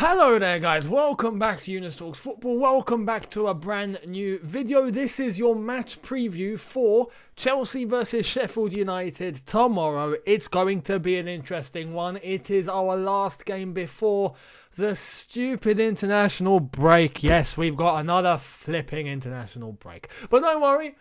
Hello there guys, welcome back to Younes Talks Football, welcome back to a brand new video. This is your match preview for Chelsea versus Sheffield United tomorrow. It's going to be an interesting one. It is our last game before the stupid international break. Yes, we've got another flipping international break. But don't worry,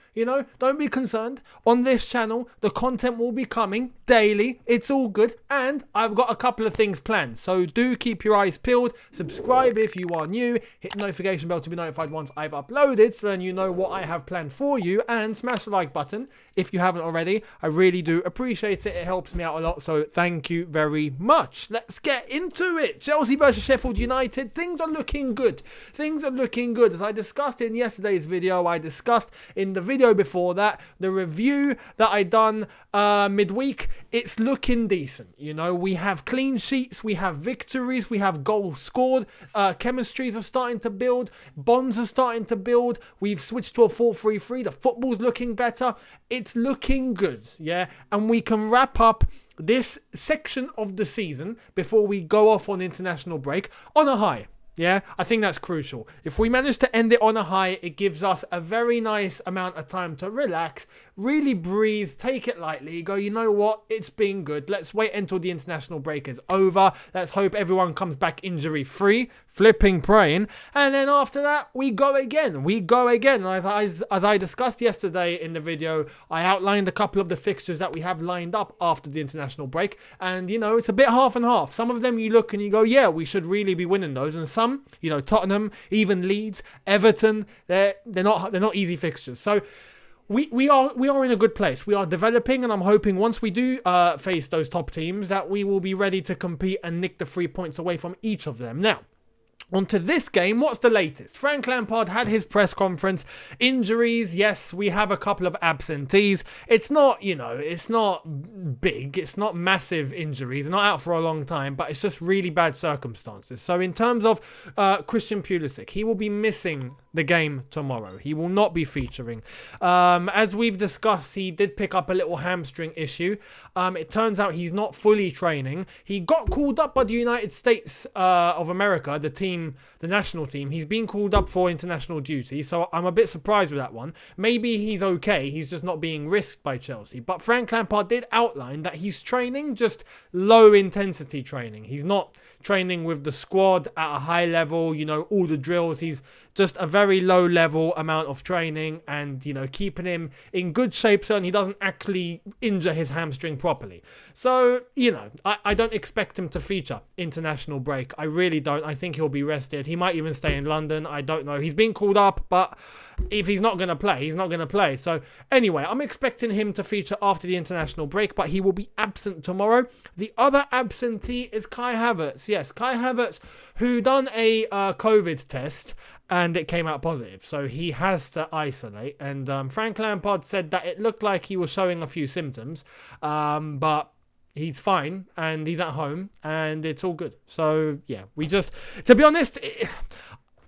don't be concerned. On this channel, the content will be coming daily. It's all good. And I've got a couple of things planned. So do keep your eyes peeled. Subscribe if you are new. Hit the notification bell to be notified once I've uploaded, so then you know what I have planned for you. And smash the like button if you haven't already. I really do appreciate it. It helps me out a lot. So thank you very much. Let's get into it. Chelsea versus Sheffield United. Things are looking good. Things are looking good. As I discussed in yesterday's video, I discussed in the video before that, the review that I done midweek, it's looking decent. We have clean sheets, we have victories, we have goals scored, chemistries are starting to build, bonds are starting to build, we've switched to a 4-3-3, the football's looking better, it's looking good, yeah, and we can wrap up this section of the season before we go off on international break on a high. Yeah, I think that's crucial. If we manage to end it on a high, it gives us a very nice amount of time to relax, really breathe, take it lightly, go, you know what, it's been good. Let's wait until the international break is over. Let's hope everyone comes back injury-free, flipping praying. And then after that, we go again. As I discussed yesterday in the video, I outlined a couple of the fixtures that we have lined up after the international break. And, it's a bit half and half. Some of them you look and you go, yeah, we should really be winning those. And some, Tottenham, even Leeds, Everton, they're not easy fixtures. So we are in a good place. We are developing, and I'm hoping once we do face those top teams that we will be ready to compete and nick the 3 points away from each of them. Now, onto this game, what's the latest? Frank Lampard had his press conference. Injuries, yes, we have a couple of absentees. It's not, it's not big. It's not massive injuries. Not out for a long time, but it's just really bad circumstances. So in terms of Christian Pulisic, he will be missing the game tomorrow. He will not be featuring. As we've discussed, he did pick up a little hamstring issue. It turns out he's not fully training. He got called up by the United States of America, the national team. He's been called up for international duty, so I'm a bit surprised with that one. Maybe he's okay. He's just not being risked by Chelsea. But Frank Lampard did outline that he's training just low intensity training. He's not training with the squad at a high level, all the drills. He's just a very low level amount of training and, keeping him in good shape so he doesn't actually injure his hamstring properly. So, I don't expect him to feature international break. I really don't. I think he'll be rested. He might even stay in London. I don't know. He's been called up, but if he's not going to play, he's not going to play. So anyway, I'm expecting him to feature after the international break, but he will be absent tomorrow. The other absentee is Kai Havertz. Yes, Kai Havertz, who done a COVID test and it came out positive. So he has to isolate. And Frank Lampard said that it looked like he was showing a few symptoms, but he's fine and he's at home and it's all good. So yeah, to be honest,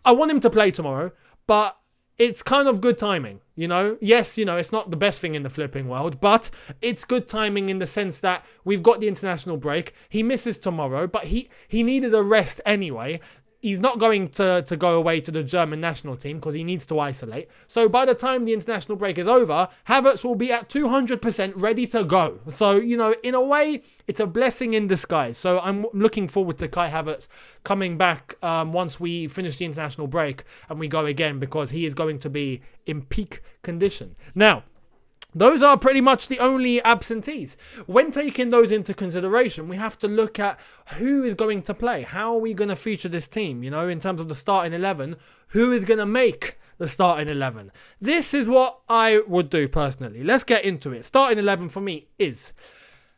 I want him to play tomorrow, but it's kind of good timing, Yes, it's not the best thing in the flipping world, but it's good timing in the sense that we've got the international break. He misses tomorrow, but he needed a rest anyway. He's not going to go away to the German national team because he needs to isolate. So by the time the international break is over, Havertz will be at 200% ready to go. So, in a way, it's a blessing in disguise. So I'm looking forward to Kai Havertz coming back once we finish the international break and we go again, because he is going to be in peak condition. Now, those are pretty much the only absentees. When taking those into consideration, we have to look at who is going to play. How are we going to feature this team? In terms of the starting 11, who is going to make the starting 11? This is what I would do personally. Let's get into it. Starting 11 for me is,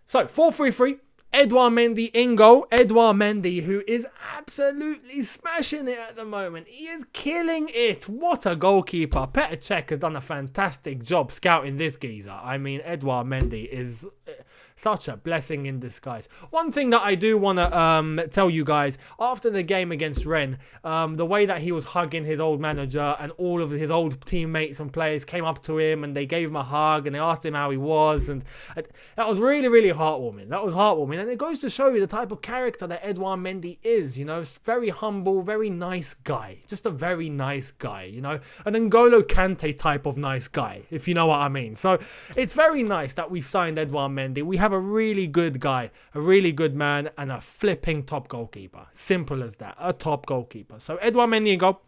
4-3-3. Edouard Mendy in goal. Edouard Mendy, who is absolutely smashing it at the moment. He is killing it. What a goalkeeper. Petr Cech has done a fantastic job scouting this geezer. I mean, Edouard Mendy is Such a blessing in disguise. One thing that I do want to tell you guys, after the game against Rennes, the way that he was hugging his old manager and all of his old teammates and players came up to him and they gave him a hug and they asked him how he was, and that was really, really heartwarming. That was heartwarming, and it goes to show you the type of character that Edouard Mendy is, you know, very humble, very nice guy, just a very nice guy, you know, an N'Golo Kante type of nice guy, if you know what I mean. So it's very nice that we've signed Edouard Mendy. We have a really good guy, a really good man, and a flipping top goalkeeper. Simple as that, a top goalkeeper. So Edouard Mendy in goal.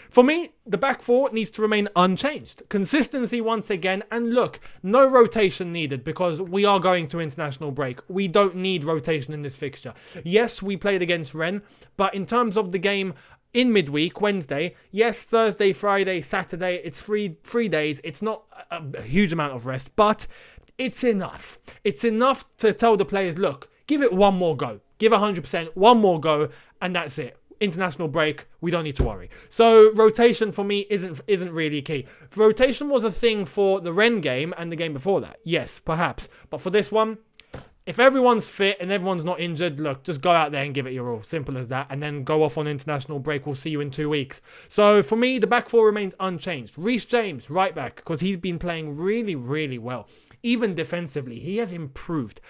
For me, the back four needs to remain unchanged. Consistency once again. And look, no rotation needed because we are going to international break. We don't need rotation in this fixture. Yes, we played against Rennes, but in terms of the game in midweek, Wednesday, yes, Thursday, Friday, Saturday, it's three days. It's not a huge amount of rest, but it's enough. It's enough to tell the players, look, give it one more go. Give 100%, one more go, and that's it. International break, we don't need to worry. So rotation for me isn't really key. Rotation was a thing for the Rennes game and the game before that. Yes, perhaps. But for this one, if everyone's fit and everyone's not injured, look, just go out there and give it your all. Simple as that. And then go off on international break. We'll see you in 2 weeks. So for me, the back four remains unchanged. Reece James, right back, because he's been playing really, really well. Even defensively, he has improved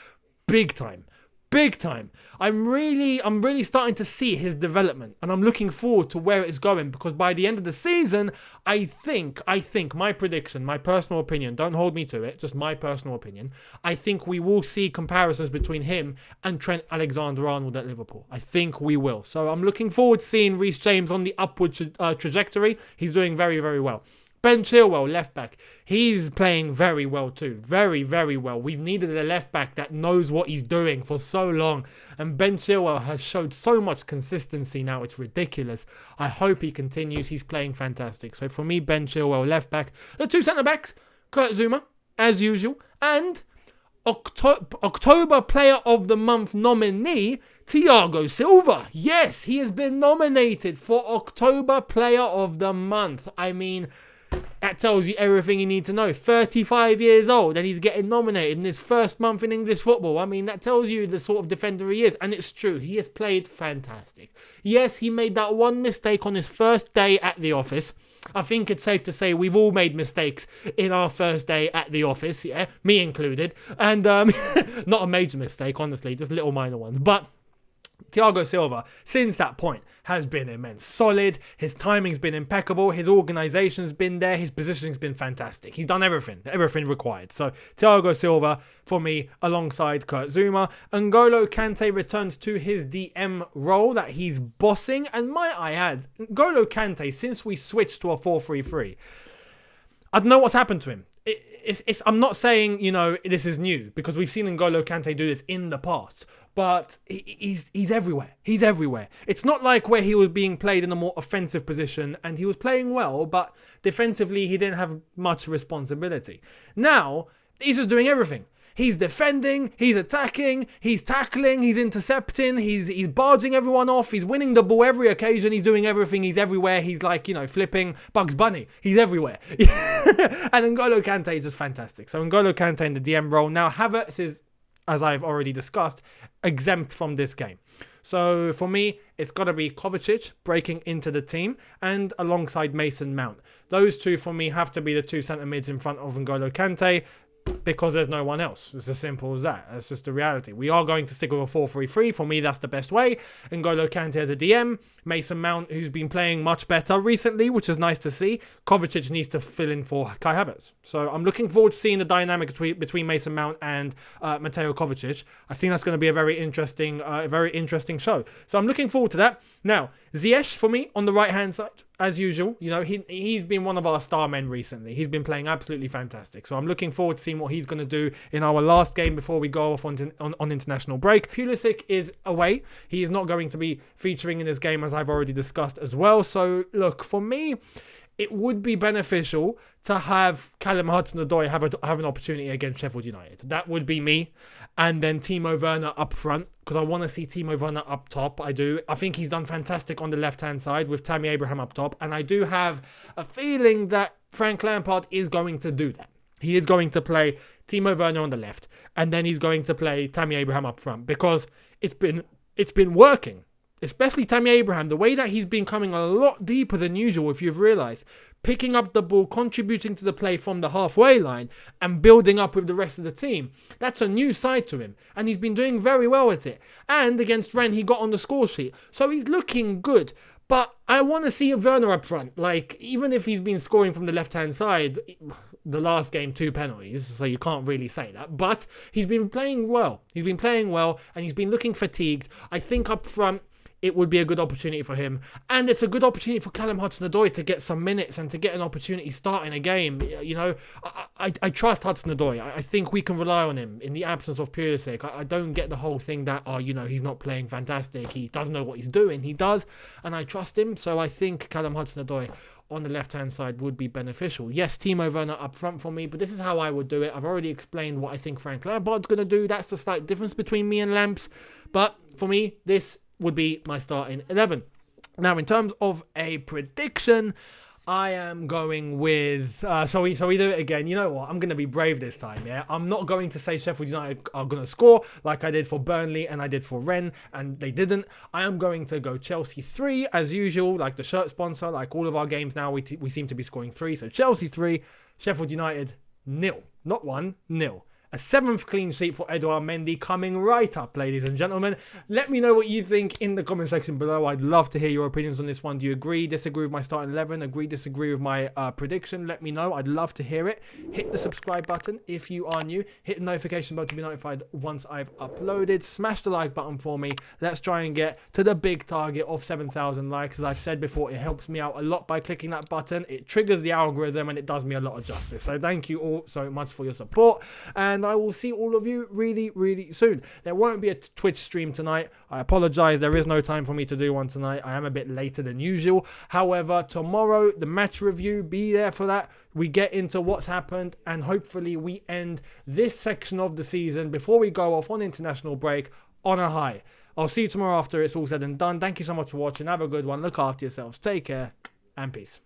big time. Big time. I'm really starting to see his development, and I'm looking forward to where it's going, because by the end of the season, I think my prediction, my personal opinion, don't hold me to it, just my personal opinion, I think we will see comparisons between him and Trent Alexander-Arnold at Liverpool. I think we will. So I'm looking forward to seeing Reece James on the upward trajectory. He's doing very, very well. Ben Chilwell, left back. He's playing very well too. Very, very well. We've needed a left back that knows what he's doing for so long. And Ben Chilwell has showed so much consistency now. It's ridiculous. I hope he continues. He's playing fantastic. So for me, Ben Chilwell, left back. The two centre-backs, Kurt Zouma, as usual. And October Player of the Month nominee, Thiago Silva. Yes, he has been nominated for October Player of the Month. I mean, that tells you everything you need to know. 35 years old and he's getting nominated in his first month in English football. I mean, that tells you the sort of defender he is. And it's true. He has played fantastic. Yes, he made that one mistake on his first day at the office. I think it's safe to say we've all made mistakes in our first day at the office. Yeah, me included. And not a major mistake, honestly. Just little minor ones. But Thiago Silva, since that point, has been immense. Solid. His timing's been impeccable. His organisation's been there. His positioning's been fantastic. He's done everything required. So Thiago Silva, for me, alongside Kurt Zouma. N'Golo Kante returns to his DM role that he's bossing. And might I add, N'Golo Kante, since we switched to a 4-3-3, I don't know what's happened to him. I'm not saying, you know, this is new, because we've seen N'Golo Kante do this in the past. But he's everywhere. He's everywhere. It's not like where he was being played in a more offensive position and he was playing well, but defensively he didn't have much responsibility. Now, he's just doing everything. He's defending, he's attacking, he's tackling, he's intercepting, he's barging everyone off, he's winning the ball every occasion, he's doing everything, he's everywhere. He's like, you know, flipping Bugs Bunny. He's everywhere. And N'Golo Kante is just fantastic. So N'Golo Kante in the DM role. Now, Havertz is, as I've already discussed, exempt from this game. So for me, it's got to be Kovacic breaking into the team and alongside Mason Mount. Those two for me have to be the two centre mids in front of N'Golo Kante, because there's no one else. It's as simple as that. That's just the reality. We are going to stick with a 4-3-3. For me, that's the best way. N'Golo Kante as a DM. Mason Mount, who's been playing much better recently, which is nice to see. Kovacic needs to fill in for Kai Havertz. So I'm looking forward to seeing the dynamic between Mason Mount and Mateo Kovacic. I think that's going to be a very interesting show. So I'm looking forward to that. Now, Ziyech for me on the right-hand side. As usual, you know, he's been one of our star men recently. He's been playing absolutely fantastic. So I'm looking forward to seeing what he's going to do in our last game before we go off on international break. Pulisic is away. He is not going to be featuring in this game, as I've already discussed as well. So look, for me, it would be beneficial to have Callum Hudson-Odoi have an opportunity against Sheffield United. That would be me. And then Timo Werner up front, because I want to see Timo Werner up top. I do. I think he's done fantastic on the left-hand side with Tammy Abraham up top. And I do have a feeling that Frank Lampard is going to do that. he is going to play Timo Werner on the left, and then he's going to play Tammy Abraham up front, because it's been working. Especially Tammy Abraham, the way that he's been coming a lot deeper than usual, if you've realised. Picking up the ball, contributing to the play from the halfway line, and building up with the rest of the team. That's a new side to him, and he's been doing very well with it. And against Rennes, he got on the score sheet. So he's looking good. But I want to see Werner up front. Like, even if he's been scoring from the left-hand side, the last game, 2 penalties, so you can't really say that. But he's been playing well. He's been playing well, and he's been looking fatigued. I think up front, it would be a good opportunity for him. And it's a good opportunity for Callum Hudson-Odoi to get some minutes and to get an opportunity starting a game. You know, I trust Hudson-Odoi. I think we can rely on him in the absence of Pulisic. I don't get the whole thing that, he's not playing fantastic. He doesn't know what he's doing. He does, and I trust him. So I think Callum Hudson-Odoi on the left-hand side would be beneficial. Yes, Timo Werner up front for me, but this is how I would do it. I've already explained what I think Frank Lampard's going to do. That's the slight difference between me and Lamps. But for me, this would be my starting 11. Now, in terms of a prediction, I am going with... So we do it again. You know what? I'm going to be brave this time, yeah? I'm not going to say Sheffield United are going to score like I did for Burnley and I did for Rennes, and they didn't. I am going to go Chelsea 3, as usual, like the shirt sponsor. Like all of our games now, we seem to be scoring 3. So Chelsea 3, Sheffield United 0. Not 1, 0. A 7th clean sheet for Edouard Mendy coming right up, ladies and gentlemen. Let me know what you think in the comment section below. I'd love to hear your opinions on this one. Do you agree, disagree with my starting 11? Agree, disagree with my prediction? Let me know. I'd love to hear it. Hit the subscribe button if you are new. Hit the notification bell to be notified once I've uploaded. Smash the like button for me. Let's try and get to the big target of 7,000 likes. As I've said before, it helps me out a lot by clicking that button. It triggers the algorithm and it does me a lot of justice. So thank you all so much for your support. And I will see all of you really, really soon. There won't be a Twitch stream tonight. I apologize. There is no time for me to do one tonight. I am a bit later than usual. However, tomorrow, the match review, be there for that. We get into what's happened and hopefully we end this section of the season before we go off on international break on a high. I'll see you tomorrow after it's all said and done. Thank you so much for watching. Have a good one. Look after yourselves. Take care and peace.